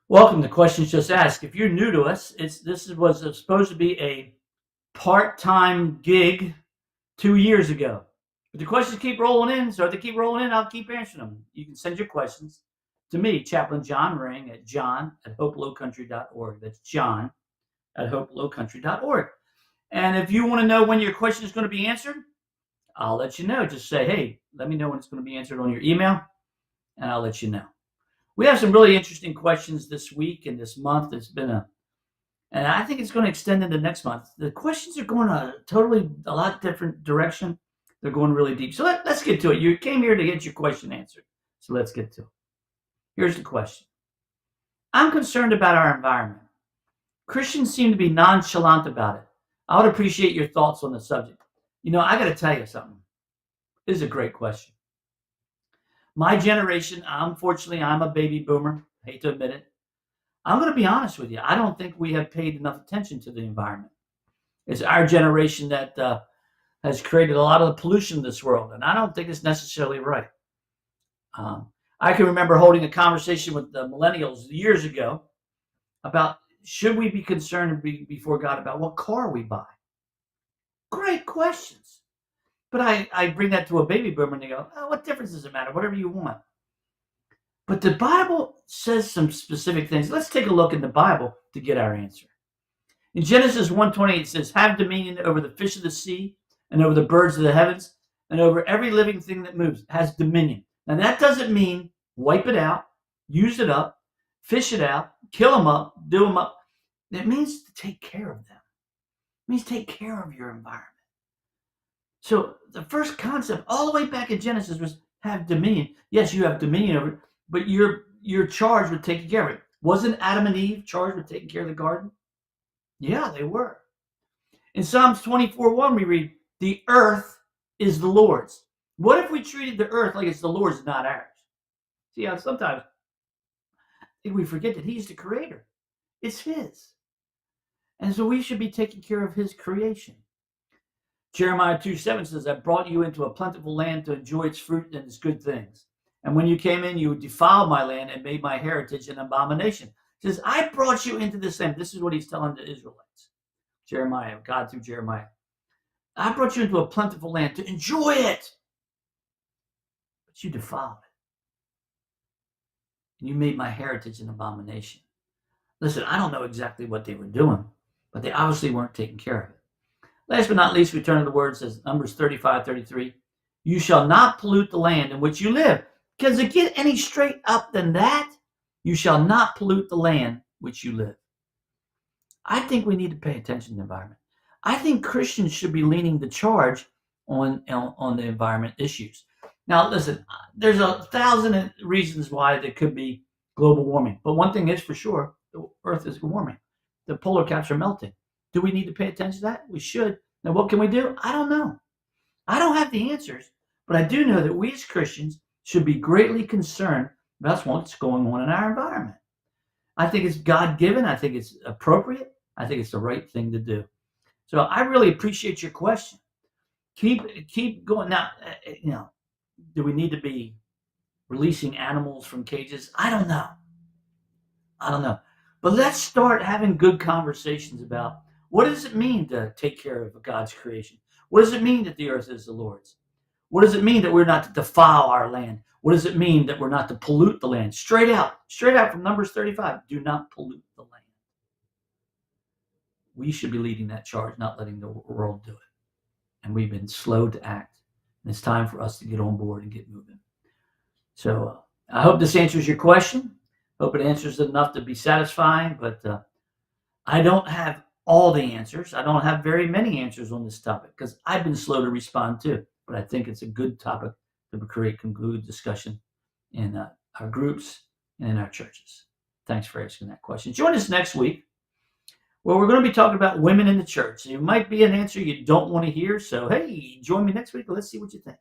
Welcome to Questions Just Asked. If you're new to us, was supposed to be a part-time gig 2 years ago. But the questions keep rolling in, so if they keep rolling in, I'll keep answering them. You can send your questions to me, Chaplain John Ring, at john@hopelowcountry.org. That's john@hopelowcountry.org. And if you want to know when your question is going to be answered, I'll let you know. Just say, hey, let me know when it's going to be answered on your email, and I'll let you know. We have some really interesting questions this week and this month. And I think it's going to extend into next month. The questions are going a lot different direction. They're going really deep. So let's get to it. You came here to get your question answered. So let's get to it. Here's the question. I'm concerned about our environment. Christians seem to be nonchalant about it. I would appreciate your thoughts on the subject. I got to tell you something. This is a great question. My generation, unfortunately, I'm a baby boomer. Hate to admit it. I'm going to be honest with you. I don't think we have paid enough attention to the environment. It's our generation that has created a lot of the pollution in this world, and I don't think it's necessarily right. I can remember holding a conversation with the millennials years ago about should we be concerned before God about what car we buy? Great questions. But I bring that to a baby boomer and they go, oh, what difference does it matter? Whatever you want. But the Bible says some specific things. Let's take a look in the Bible to get our answer. In Genesis 1:28, it says, have dominion over the fish of the sea and over the birds of the heavens and over every living thing that moves. It has dominion. Now, that doesn't mean wipe it out, use it up, fish it out, kill them up, do them up. It means to take care of them. It means take care of your environment. So the first concept all the way back in Genesis was have dominion. Yes, you have dominion over it, but you're charged with taking care of it. Wasn't Adam and Eve charged with taking care of the garden? Yeah, they were. In Psalms 24:1, we read, the earth is the Lord's. What if we treated the earth like it's the Lord's and not ours? See how sometimes I think we forget that he's the creator. It's his. And so we should be taking care of his creation. Jeremiah 2:7 says, I brought you into a plentiful land to enjoy its fruit and its good things. And when you came in, you defiled my land and made my heritage an abomination. He says, I brought you into this land. This is what he's telling the Israelites. Jeremiah, God through Jeremiah. I brought you into a plentiful land to enjoy it. But you defiled it. And you made my heritage an abomination. Listen, I don't know exactly what they were doing, but they obviously weren't taking care of it. Last but not least, we turn to the word, says Numbers 35:33. You shall not pollute the land in which you live. Because to get any straight up than that, you shall not pollute the land which you live. I think we need to pay attention to the environment. I think Christians should be leading the charge on the environment issues. Now, listen, there's 1,000 reasons why there could be global warming. But one thing is for sure, the earth is warming. The polar caps are melting. Do we need to pay attention to that? We should. Now, what can we do? I don't know. I don't have the answers, but I do know that we as Christians should be greatly concerned about what's going on in our environment. I think it's God-given. I think it's appropriate. I think it's the right thing to do. So I really appreciate your question. Keep going. Now, do we need to be releasing animals from cages? I don't know. But let's start having good conversations about what does it mean to take care of God's creation? What does it mean that the earth is the Lord's? What does it mean that we're not to defile our land? What does it mean that we're not to pollute the land? Straight out from Numbers 35, do not pollute the land. We should be leading that charge, not letting the world do it. And we've been slow to act. And it's time for us to get on board and get moving. So I hope this answers your question. Hope it answers it enough to be satisfying, but I don't have all the answers. I don't have very many answers on this topic because I've been slow to respond too. But I think it's a good topic to create conclude discussion in our groups and in our churches. Thanks for asking that question. Join us next week where we're going to be talking about women in the church. It might be an answer you don't want to hear. So, hey, join me next week. Let's see what you think.